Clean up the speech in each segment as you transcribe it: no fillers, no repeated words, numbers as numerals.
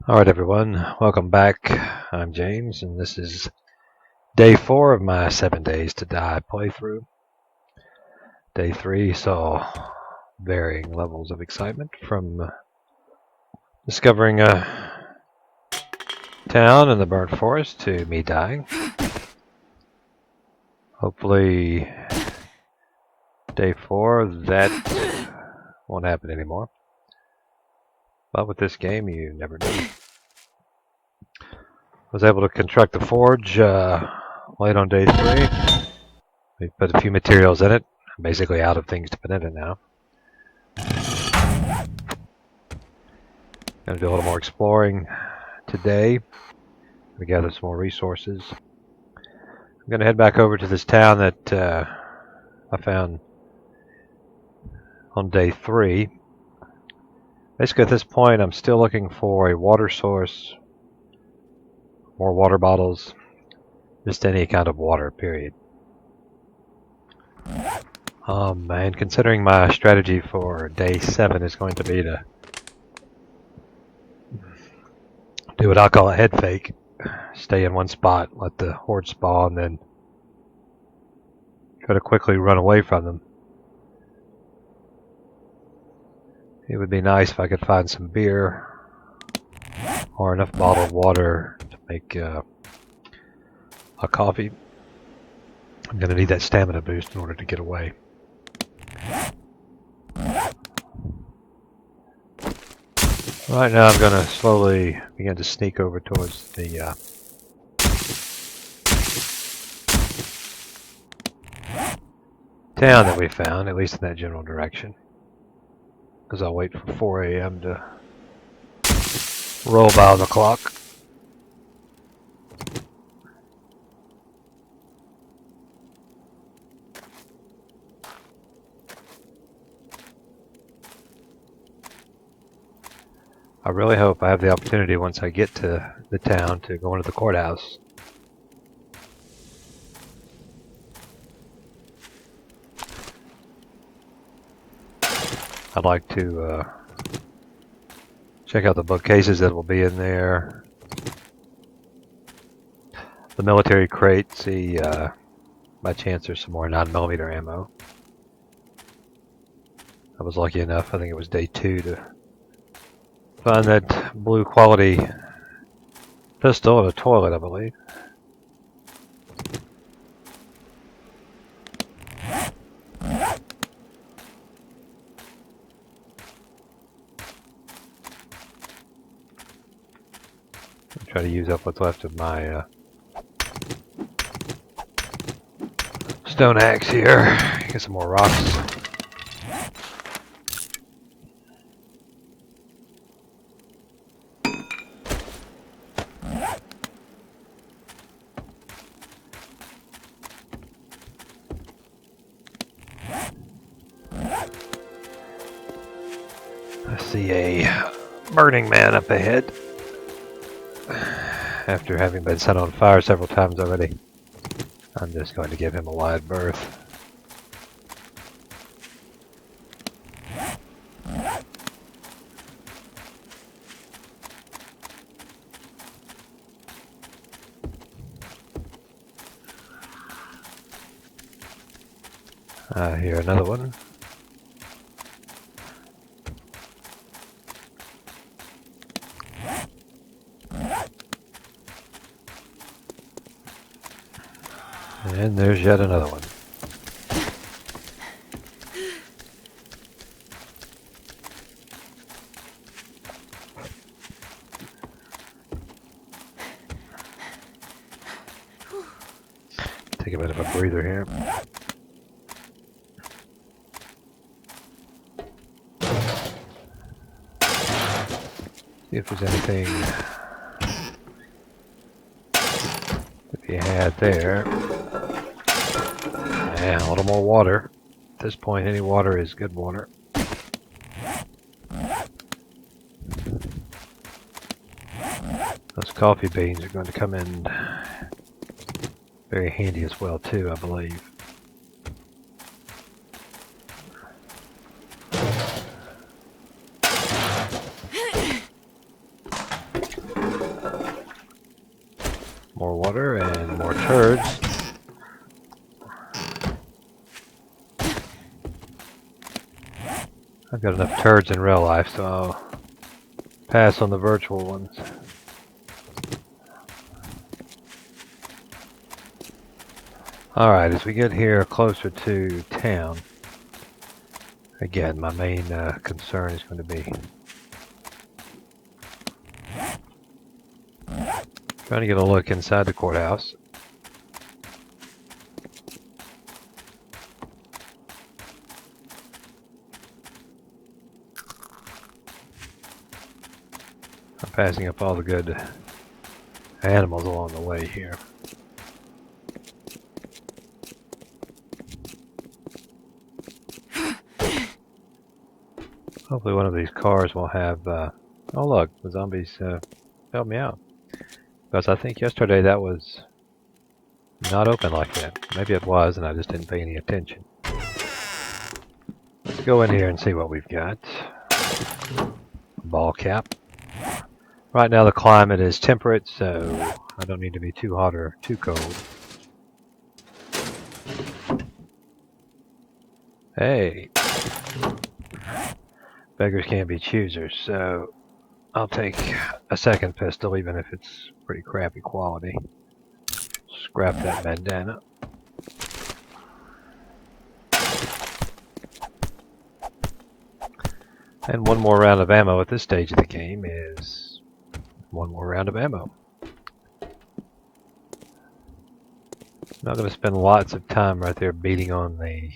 Alright everyone, welcome back. I'm James and this is day 4 of my 7 days to die playthrough. Day 3 saw varying levels of excitement from discovering a town in the burnt forest to me dying. Hopefully day 4 that won't happen anymore. But with this game you never know. Was able to construct the forge late on day 3. We put a few materials in it. I'm basically out of things to put in it now. Gonna do a little more exploring today to gather some more resources. I'm gonna head back over to this town that I found on day 3. Basically at this point I'm still looking for a water source, more water bottles, just any kind of water, period. And considering my strategy for day 7 is going to be to do what I'll call a head fake. Stay in one spot, let the horde spawn, then try to quickly run away from them. It would be nice if I could find some beer or enough bottled water to make a coffee. I'm going to need that stamina boost in order to get away. Right now I'm going to slowly begin to sneak over towards the town that we found, at least in that general direction. Because I'll wait for 4 a.m. to roll by the clock. I really hope I have the opportunity once I get to the town to go into the courthouse. I'd like to check out the bookcases that will be in there. The military crate, see by chance there's some more 9mm ammo. I was lucky enough, I think it was day 2, to find that blue quality pistol in a toilet, I believe. Try to use up what's left of my stone axe here. Get some more rocks. I see a burning man up ahead. After having been set on fire several times already, I'm just going to give him a wide berth. I hear another one. And there's yet another one. Take a bit of a breather here. See if there's anything to be had there. Yeah, a little more water. At this point, any water is good water. Those coffee beans are going to come in very handy as well, too, I believe. More water and more turds. I've got enough turds in real life, so I'll pass on the virtual ones. Alright, as we get here closer to town, again, my main concern is going to be trying to get a look inside the courthouse. I'm passing up all the good animals along the way here. Hopefully one of these cars will have, oh look, the zombies helped me out. Because I think yesterday that was not open like that. Maybe it was and I just didn't pay any attention. Let's go in here and see what we've got. Ball cap. Right now the climate is temperate, so I don't need to be too hot or too cold. Hey! Beggars can't be choosers, so I'll take a second pistol even if it's pretty crappy quality. Scrap that bandana. And one more round of ammo at this stage of the game is one more round of ammo. Not going to spend lots of time right there beating on the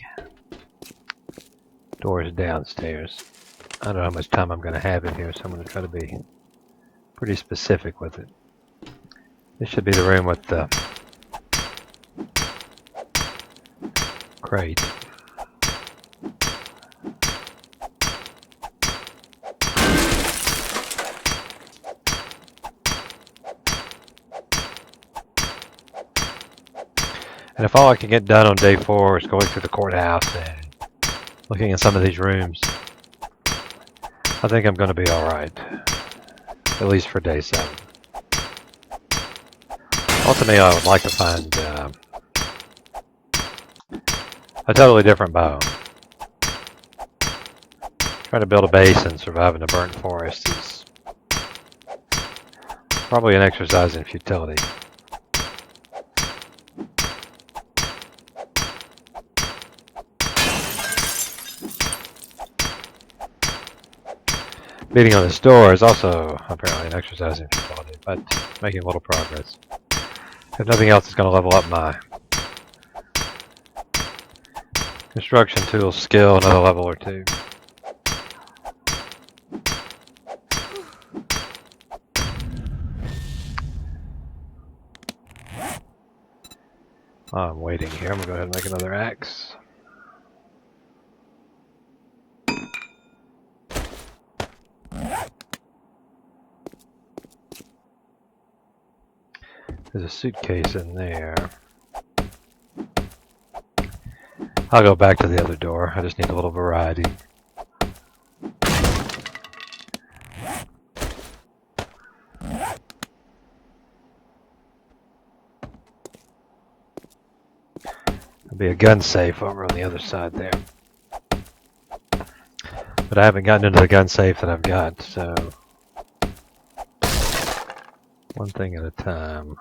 doors downstairs. I don't know how much time I'm going to have in here, so I'm going to try to be pretty specific with it. This should be the room with the crate. And if all I can get done on day 4 is going through the courthouse and looking in some of these rooms, I think I'm going to be alright. At least for day 7. Ultimately, I would like to find a totally different biome. Trying to build a base and survive in the burnt forest is probably an exercise in futility. Beating on this door is also apparently an exercise in futility, but making a little progress. If nothing else, it's going to level up my construction tool skill another level or 2. I'm waiting here. I'm going to go ahead and make another axe. There's a suitcase in there. I'll go back to the other door. I just need a little variety. There'll be a gun safe over on the other side there. But I haven't gotten into the gun safe that I've got, so one thing at a time.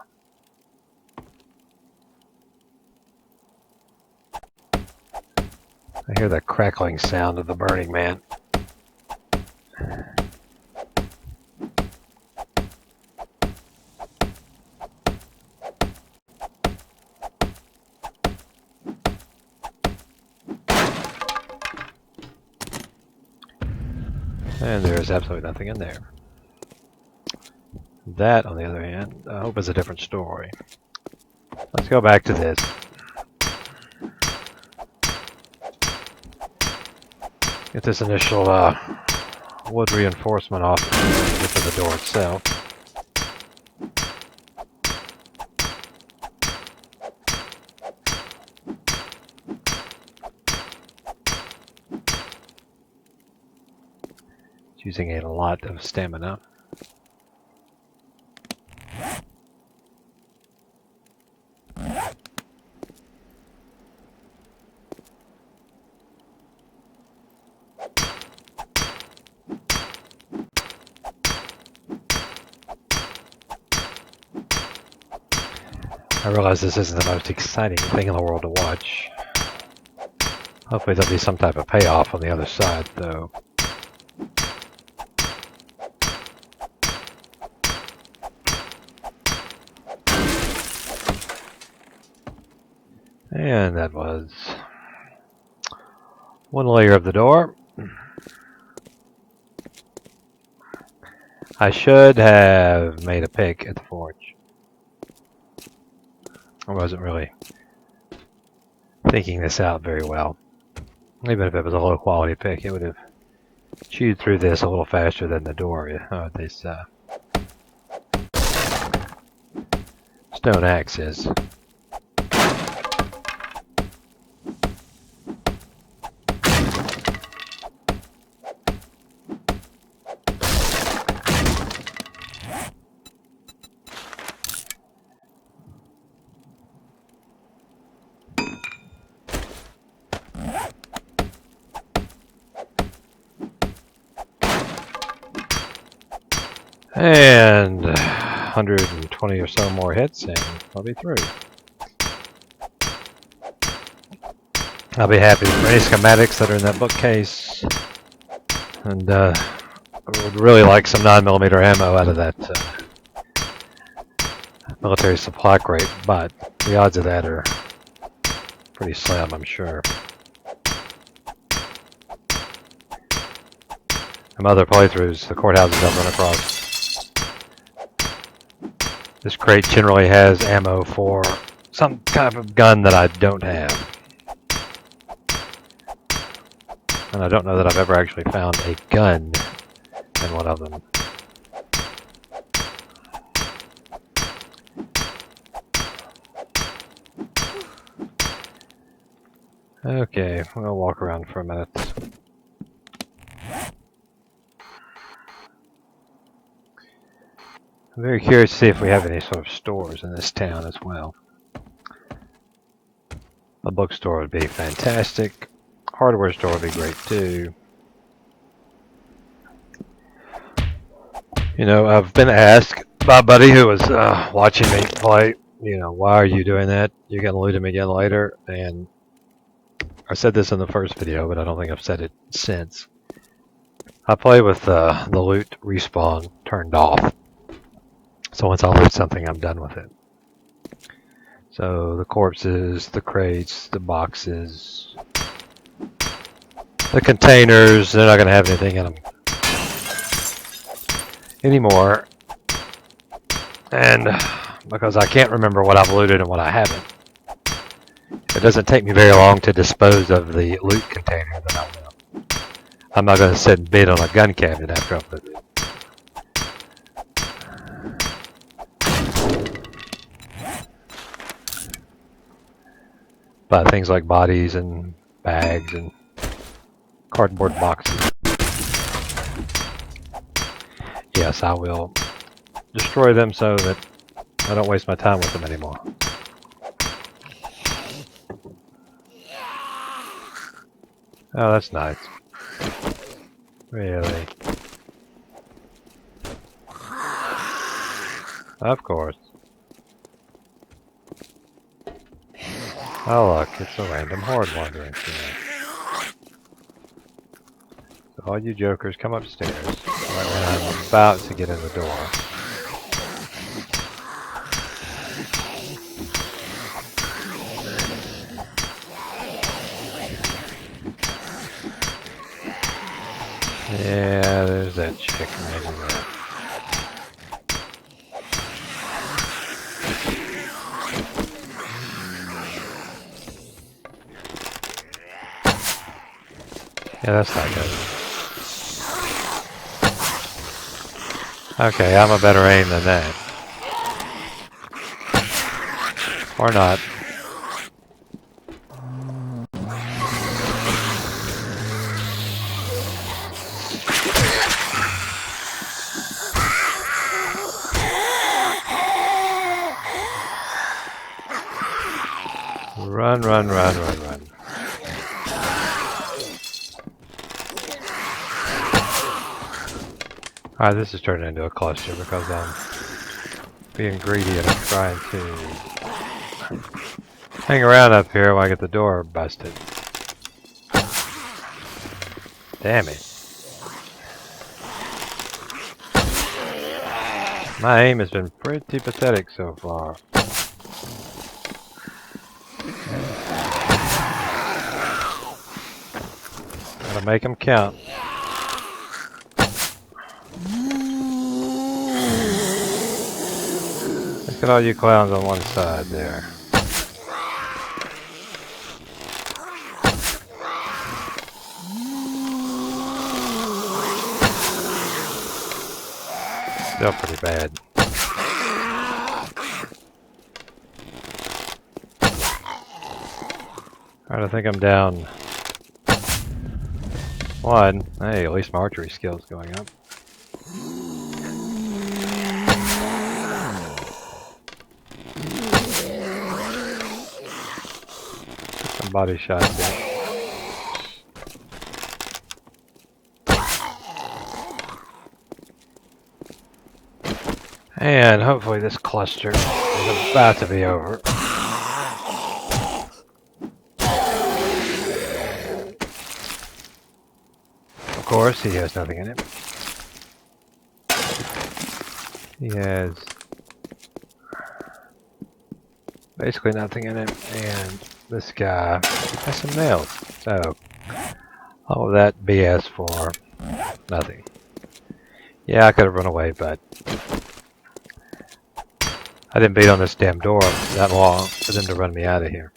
I hear that crackling sound of the Burning Man. And there's absolutely nothing in there. That, on the other hand, I hope is a different story. Let's go back to this. Get this initial wood reinforcement off and get to the door itself. It's using a lot of stamina. I realize this isn't the most exciting thing in the world to watch. Hopefully there'll be some type of payoff on the other side, though. And that was one layer of the door. I should have made a pick at the forge. I wasn't really thinking this out very well. Even if it was a low quality pick, it would have chewed through this a little faster than the door. This stone axe is. And 120 or so more hits, and I'll be through. I'll be happy for any schematics that are in that bookcase. And I would really like some 9mm ammo out of that military supply crate, but the odds of that are pretty slim, I'm sure. In other playthroughs, the courthouses I've run across, this crate generally has ammo for some kind of gun that I don't have. And I don't know that I've ever actually found a gun in one of them. Okay, we'll walk around for a minute. I'm very curious to see if we have any sort of stores in this town as well. A bookstore would be fantastic. Hardware store would be great too. You know, I've been asked by a buddy who was watching me play, you know, why are you doing that? You're going to loot him again later. And I said this in the first video, but I don't think I've said it since. I play with the loot respawn turned off. So once I loot something, I'm done with it. So the corpses, the crates, the boxes, the containers, they're not going to have anything in them anymore. And because I can't remember what I've looted and what I haven't, it doesn't take me very long to dispose of the loot container that I will. I'm not going to sit and bid on a gun cabinet after I've looted it. But things like bodies and bags and cardboard boxes. Yes, I will destroy them so that I don't waste my time with them anymore. Oh, that's nice. Really? Of course. Oh look, it's a random horde wandering through. So all you jokers come upstairs right when I'm about to get in the door. Yeah, there's that chick making that. Yeah, that's not good. Okay, I'm a better aim than that. Or not. Run, run, run, run, run. Alright, this is turning into a cluster because I'm being greedy and I'm trying to hang around up here while I get the door busted. Damn it. My aim has been pretty pathetic so far. Gotta make them count. Look at all you clowns on one side there. Still pretty bad. Alright, I think I'm down one. Hey, at least my archery skill's going up. Some body shots there. And hopefully this cluster is about to be over. Of course, he has nothing in it. He has basically nothing in it, and this guy has some nails. So, all of that BS for nothing. Yeah, I could have run away, but I didn't beat on this damn door that long for them to run me out of here.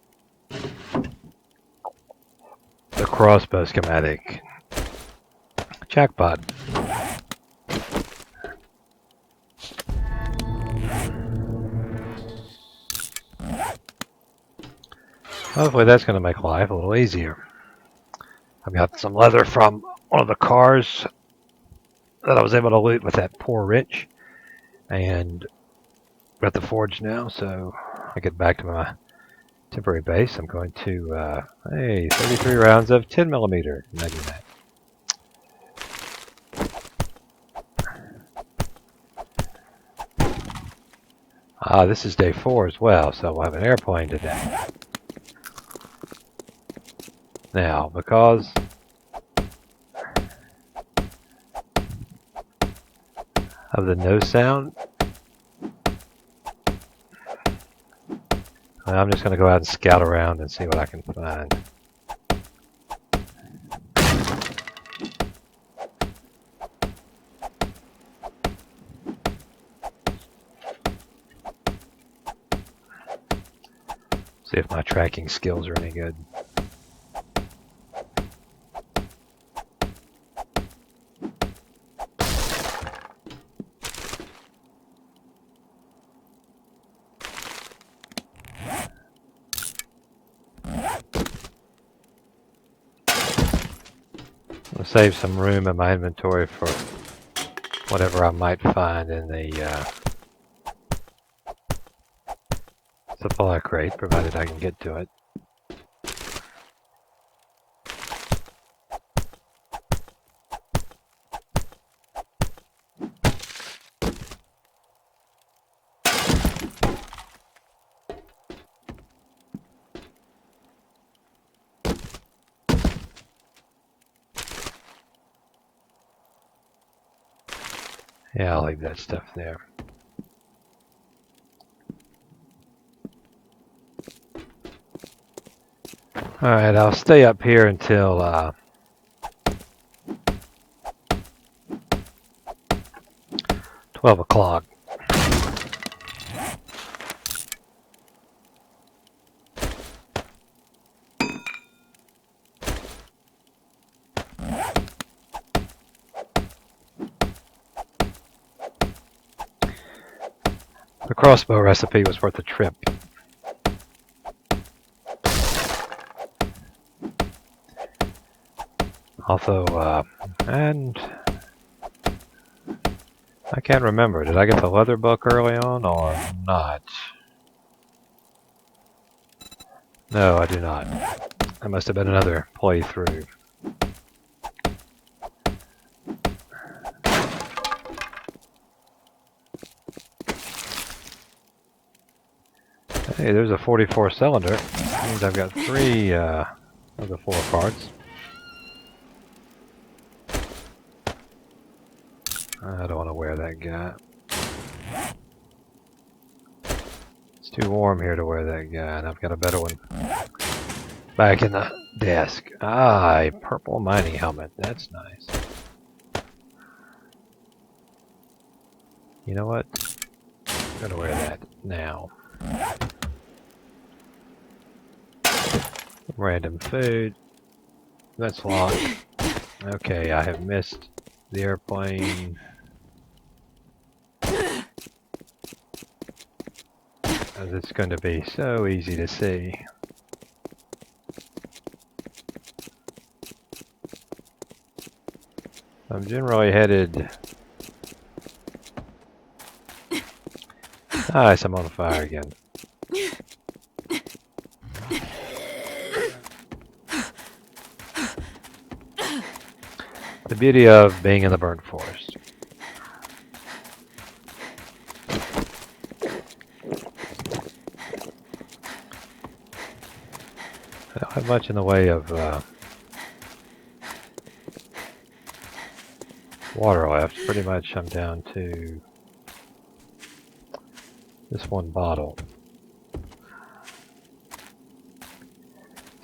The crossbow schematic. Jackpot. Hopefully that's going to make life a little easier. I've got some leather from one of the cars that I was able to loot with that poor rich. And we're at the forge now, so I get back to my temporary base. I'm going to, hey, 33 rounds of 10mm. Imagine that. This is day 4 as well, so we'll have an airplane today. Now, because of the no sound, I'm just going to go out and scout around and see what I can find. See if my tracking skills are any good. I'll save some room in my inventory for whatever I might find in the supply crate, provided I can get to it. Yeah, I'll leave that stuff there. Alright, I'll stay up here until 12 o'clock. The crossbow recipe was worth a trip. Although, and I can't remember. Did I get the leather book early on or not? No, I do not. That must have been another playthrough. Hey, there's a 44 cylinder. That means I've got 3 of the 4 parts. I don't want to wear that guy. It's too warm here to wear that guy, and I've got a better one back in the desk. Ah, a purple mining helmet. That's nice. You know what? I'm gonna wear that now. Random food. That's locked. Okay, I have missed the airplane. As it's going to be so easy to see. I'm generally headed... Nice, I'm on fire again. The beauty of being in the burnt forest. I don't have much in the way of water left. Pretty much I'm down to this one bottle.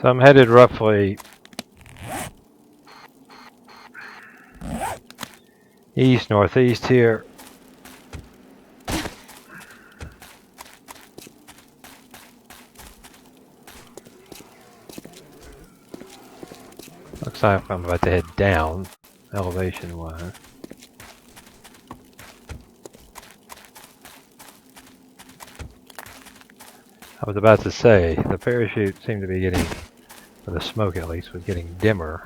So I'm headed roughly east, northeast here. Looks like I'm about to head down, elevation-wise. I was about to say, the parachute seemed to be getting, or the smoke at least, was getting dimmer.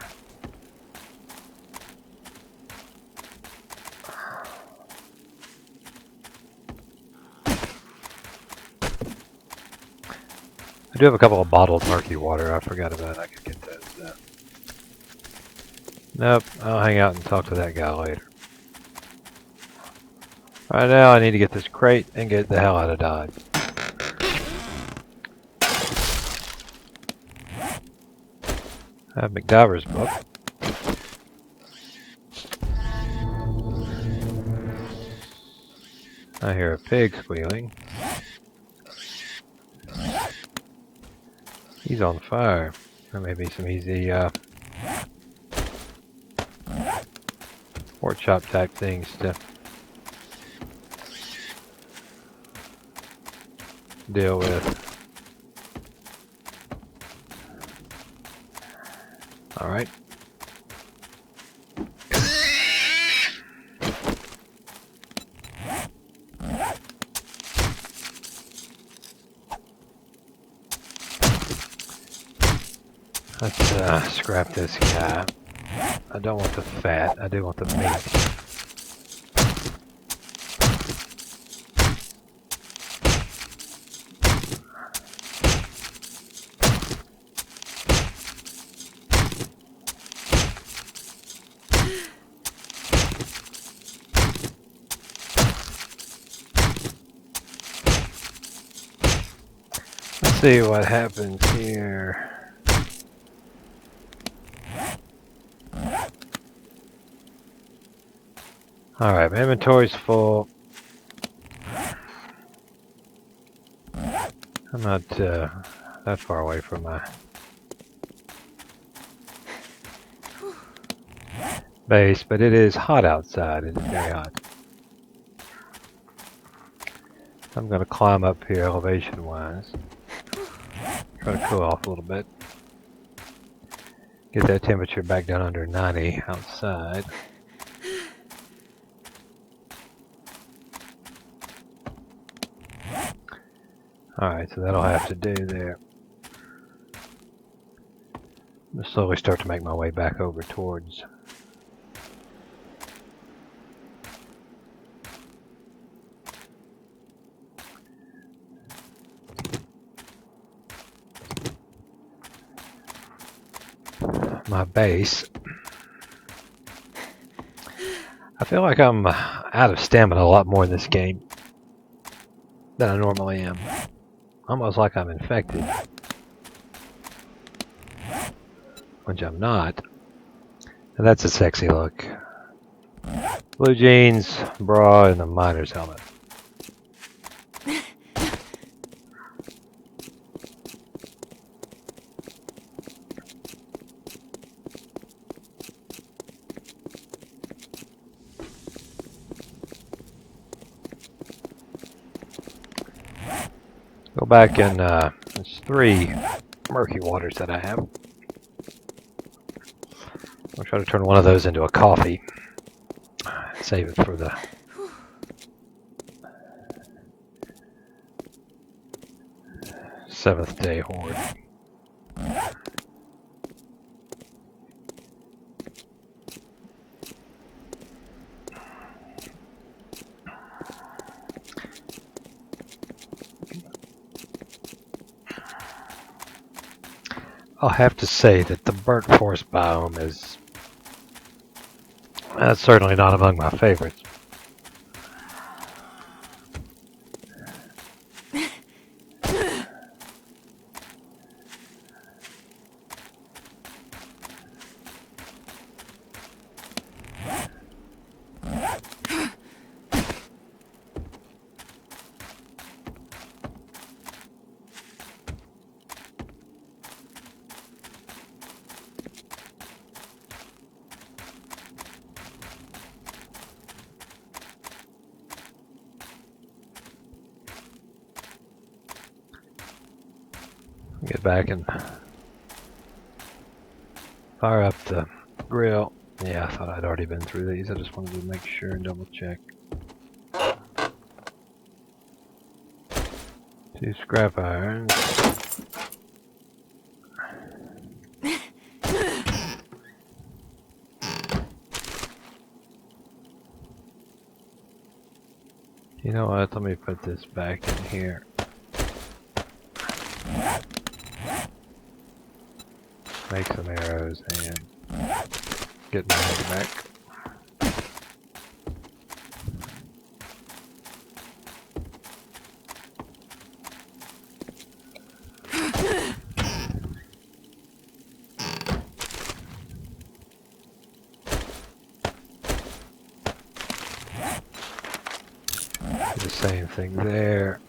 I do have a couple of bottled murky water. I forgot about it. I could get those. Nope, I'll hang out and talk to that guy later. Right now I need to get this crate and get the hell out of Dodge. I have McDiver's book. I hear a pig squealing. He's on fire. There may be some easy pork chop type things to deal with. Alright. Let's scrap this guy. I don't want the fat, I do want the meat. Let's see what happens here. Alright, my inventory's full. I'm not that far away from my base, but it is hot outside. It's very hot. I'm going to climb up here elevation-wise. Try to cool off a little bit. Get that temperature back down under 90 outside. Alright, so that'll have to do there. I'll slowly start to make my way back over towards my base. I feel like I'm out of stamina a lot more in this game than I normally am. almost like I'm infected, which I'm not. And that's a sexy look. Blue jeans, bra, and a miner's helmet. Go back and there's 3 murky waters that I have. I'll try to turn one of those into a coffee. Save it for the seventh day horde. I'll have to say that the burnt forest biome is certainly not among my favorites. Get back and fire up the grill. Yeah, I thought I'd already been through these. I just wanted to make sure and double check. 2 scrap irons. You know what? Let me put this back in here. Make some arrows and get my back. Do the same thing there.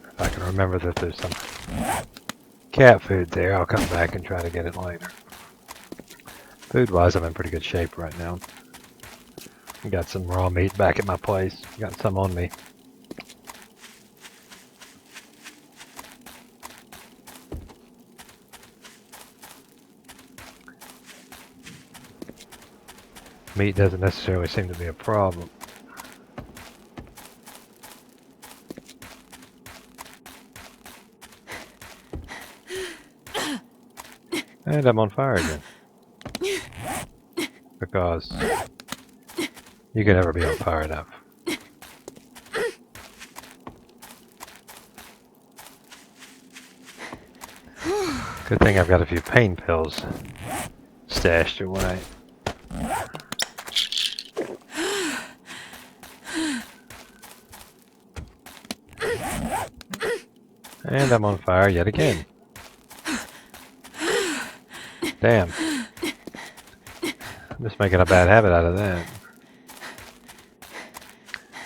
If I can remember that there's some cat food there, I'll come back and try to get it later. Food-wise, I'm in pretty good shape right now. Got some raw meat back at my place. Got some on me. Meat doesn't necessarily seem to be a problem. And I'm on fire again. Because you can never be on fire enough. Good thing I've got a few pain pills stashed away. And I'm on fire yet again. Damn. I'm just making a bad habit out of that.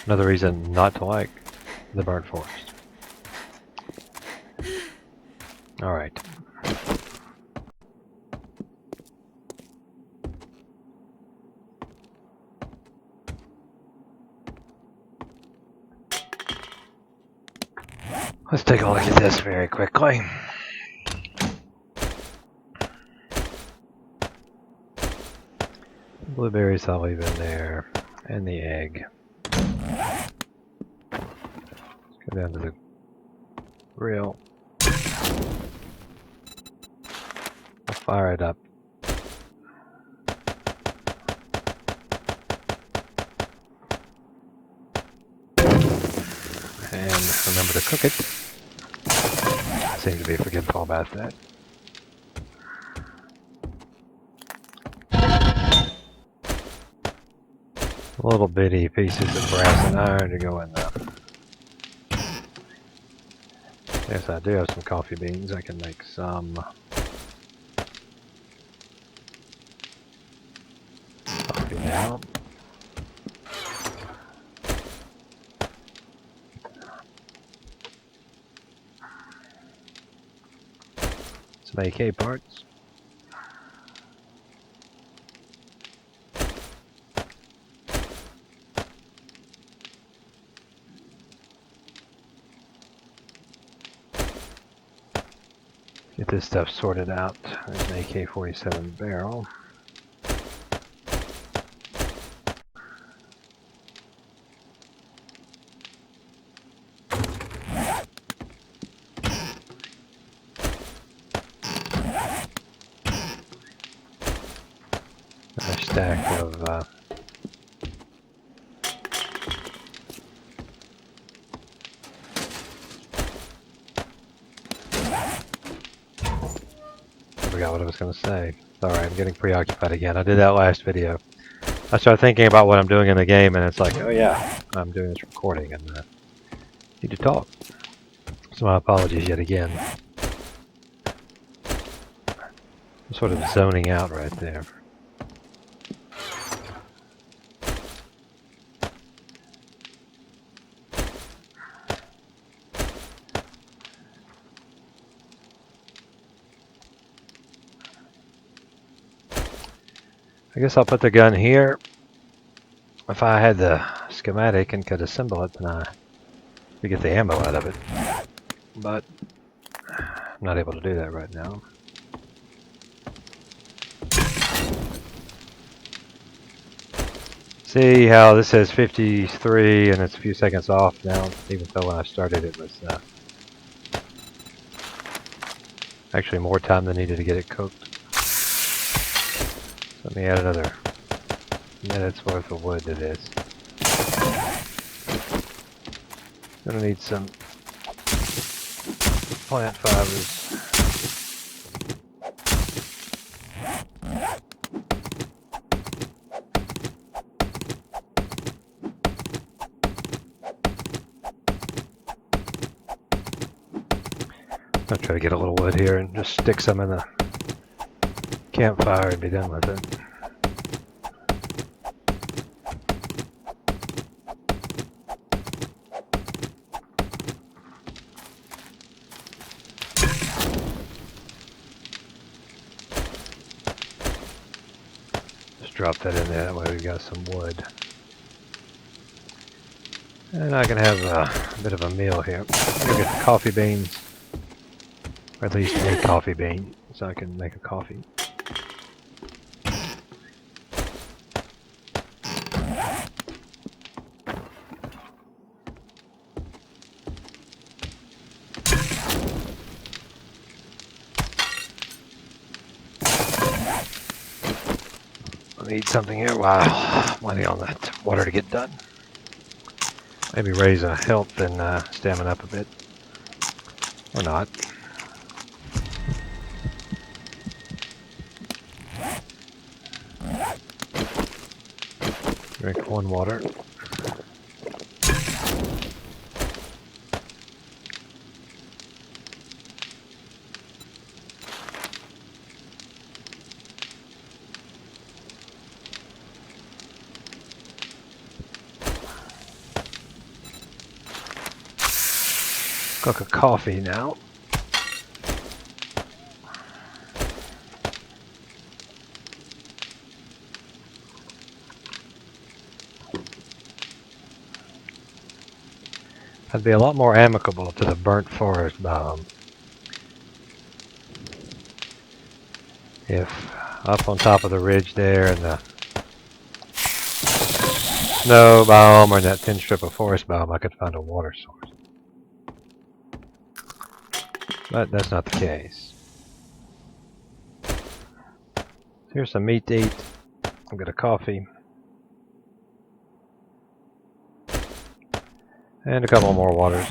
Another reason not to like the burnt forest. Alright. Let's take a look at this very quickly. Blueberries I'll leave in there, and the egg. Let's go down to the grill. I'll fire it up. And remember to cook it. I seem to be forgetful about that. Little bitty pieces of brass and iron to go in the Yes, I do have some coffee beans. I can make some coffee now. Some AK parts. Get this stuff sorted out. There's an AK-47 barrel. A stack of I forgot what I was going to say. Sorry, I'm getting preoccupied again. I did that last video. I started thinking about what I'm doing in the game, and it's like, oh yeah, I'm doing this recording, and I need to talk. So my apologies yet again. I'm sort of zoning out right there. I guess I'll put the gun here. If I had the schematic and could assemble it, then I could get the ammo out of it. But I'm not able to do that right now. See how this says 53 and it's a few seconds off now, even though when I started it was actually more time than needed to get it cooked. So let me add another minute's worth of wood to this. Gonna need some plant fibers. I'll try to get a little wood here and just stick some in the campfire and be done with it. Just drop that in there, that way we've got some wood. And I can have a bit of a meal here. I'm gonna get the coffee beans. Or at least a coffee bean, so I can make a coffee. I need something here. Wow, waiting on that water to get done. Maybe raise a health and stamina up a bit. Or not. Drink one water. Cook a coffee now. I'd be a lot more amicable to the burnt forest biome if up on top of the ridge there and the snow biome or in that thin strip of forest biome I could find a water source. But that's not the case. Here's some meat to eat. I've got a coffee. And a couple more waters.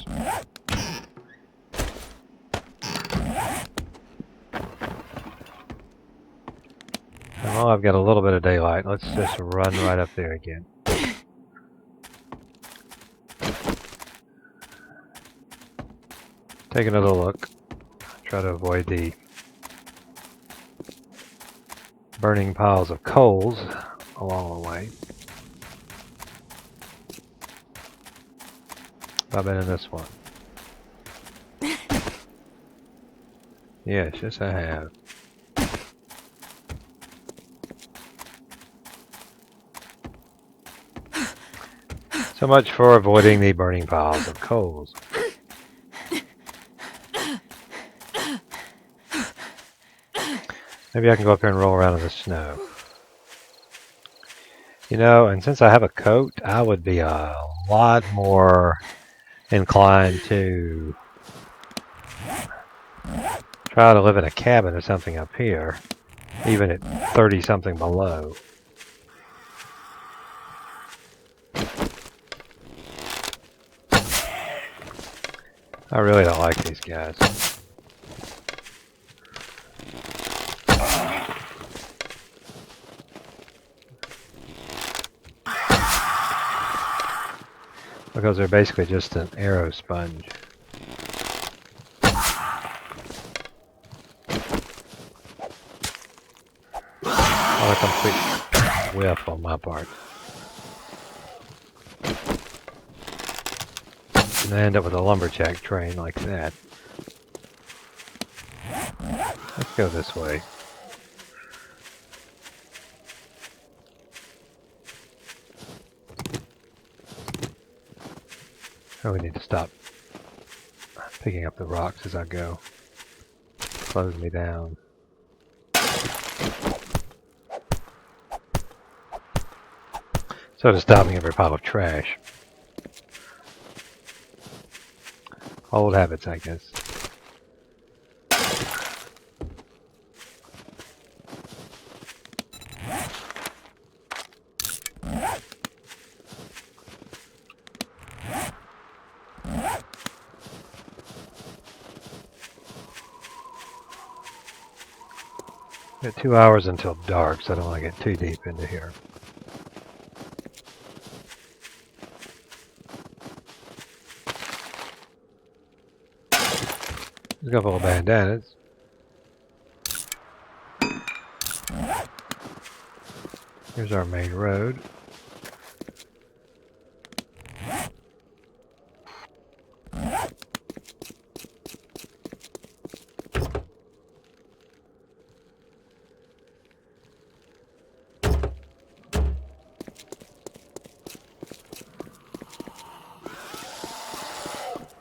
Well, I've got a little bit of daylight. Let's just run right up there again. Take another look. Try to avoid the burning piles of coals along the way. I've been in this one. Yes, I have. So much for avoiding the burning piles of coals. Maybe I can go up here and roll around in the snow. You know, and since I have a coat, I would be a lot more inclined to try to live in a cabin or something up here, even at 30-something below. I really don't like these guys. Because they're basically just an arrow sponge. Not a complete whiff on my part. And I end up with a lumberjack train like that. Let's go this way. Oh, we need to stop picking up the rocks as I go. Slows me down. So to stopping every pile of trash. Old habits, I guess. Got 2 hours until dark, so I don't want to get too deep into here. There's a couple of bandanas. Here's our main road.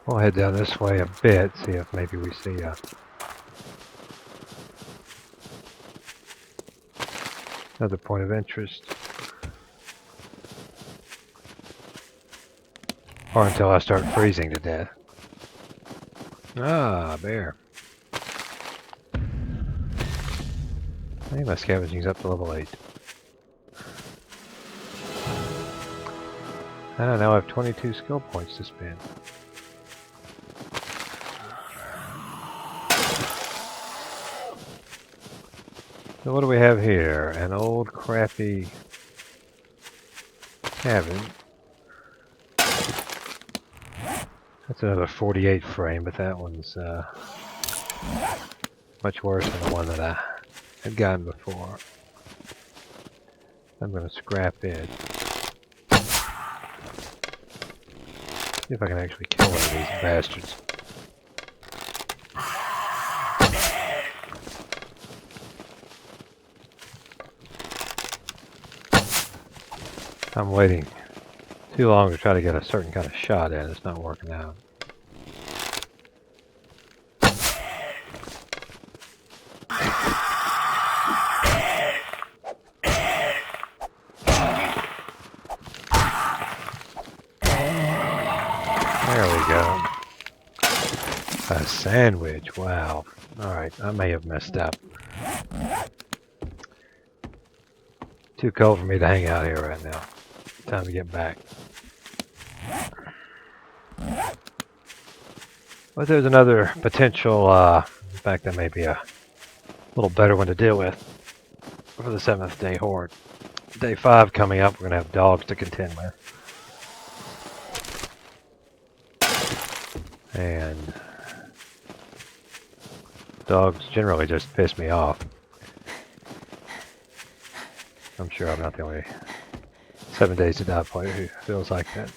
We'll head down this way a bit, see if maybe we see another point of interest. Or until I start freezing to death. Ah, bear. I think my scavenging's up to level 8. Ah, now I have 22 skill points to spend. So what do we have here? An old crappy cabin. That's another 48 frame, but that one's much worse than the one that I had gotten before. I'm going to scrap it. See if I can actually kill one of these bastards. I'm waiting too long to try to get a certain kind of shot in. It's not working out. There we go. A sandwich. Wow. Alright, I may have messed up. Too cold for me to hang out here right now. Time to get back. But there's another potential, in fact that may be a little better one to deal with for the 7th day horde. Day 5 coming up, we're going to have dogs to contend with. And Dogs generally just piss me off. I'm sure I'm not the only 7 Days to Die player who feels like that.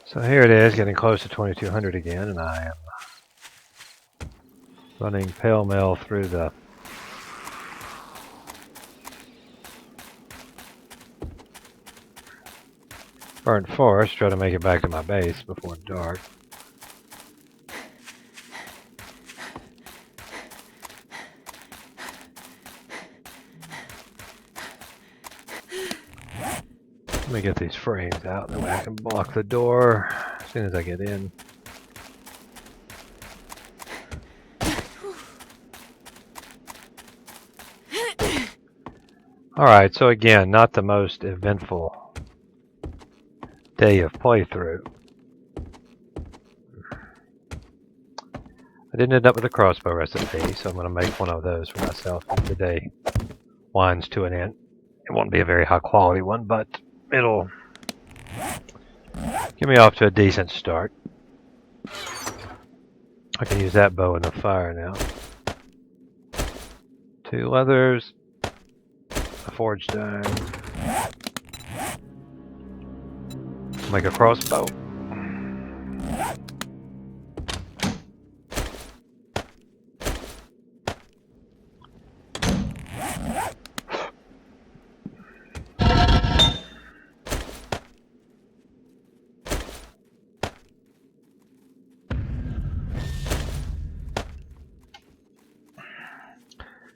So here it is, getting close to 2200 again, and I am running pell-mell through the burnt forest, trying to make it back to my base before dark. Let me get these frames out, that way I can block the door as soon as I get in. Alright, so again, not the most eventful day of playthrough. I didn't end up with a crossbow recipe, so I'm going to make one of those for myself as the day winds to an end. It won't be a very high quality one, but it'll get me off to a decent start. I can use that bow in the fire now. 2 leathers, a forged iron. Make a crossbow.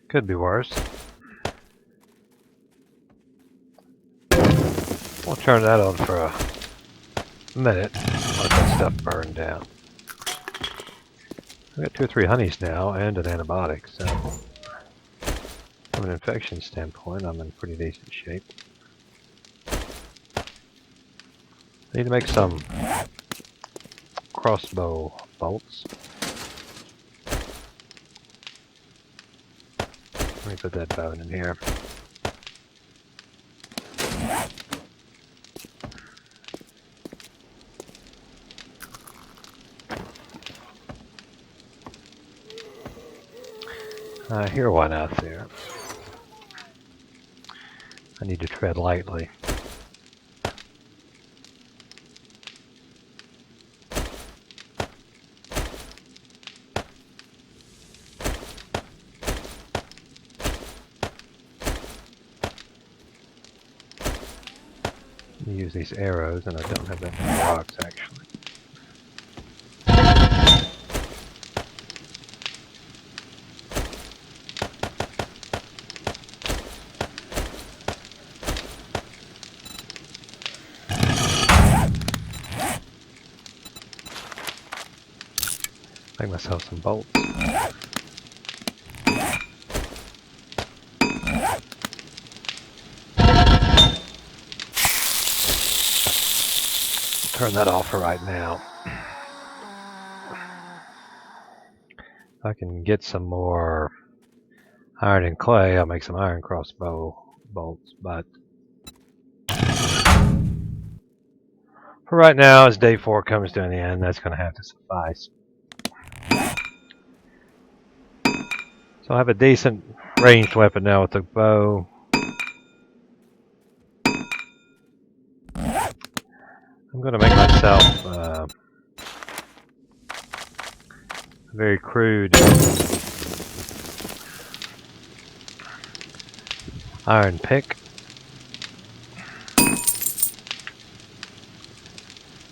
Could be worse. We'll turn that on for a minute. Let that stuff burn down. I've got 2 or 3 honeys now and an antibiotic, so from an infection standpoint, I'm in pretty decent shape. I need to make some crossbow bolts. Let me put that bone in here. I hear one out there. I need to tread lightly. Use these arrows, and I don't have that many rocks actually. Make myself some bolts. Turn that off for right now. If I can get some more iron and clay, I'll make some iron crossbow bolts, but for right now, as day 4 comes to an end, that's going to have to suffice. So I have a decent ranged weapon now with the bow. I'm going to make myself a very crude iron pick. I'm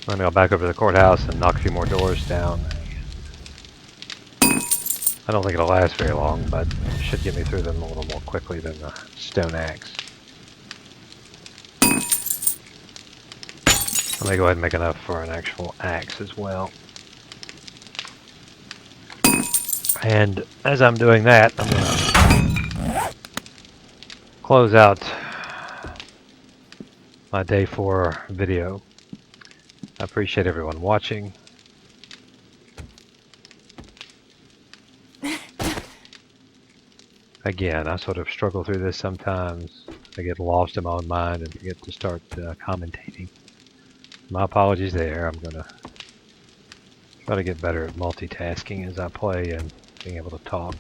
going to go back over to the courthouse and knock a few more doors down. I don't think it'll last very long, but it should get me through them a little more quickly than the stone axe. I may go ahead and make enough for an actual axe as well. And as I'm doing that, I'm going to close out my day 4 video. I appreciate everyone watching. Again, I sort of struggle through this sometimes. I get lost in my own mind and forget to start commentating. My apologies there. I'm going to try to get better at multitasking as I play and being able to talk.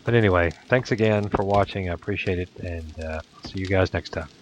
But anyway, thanks again for watching. I appreciate it, and see you guys next time.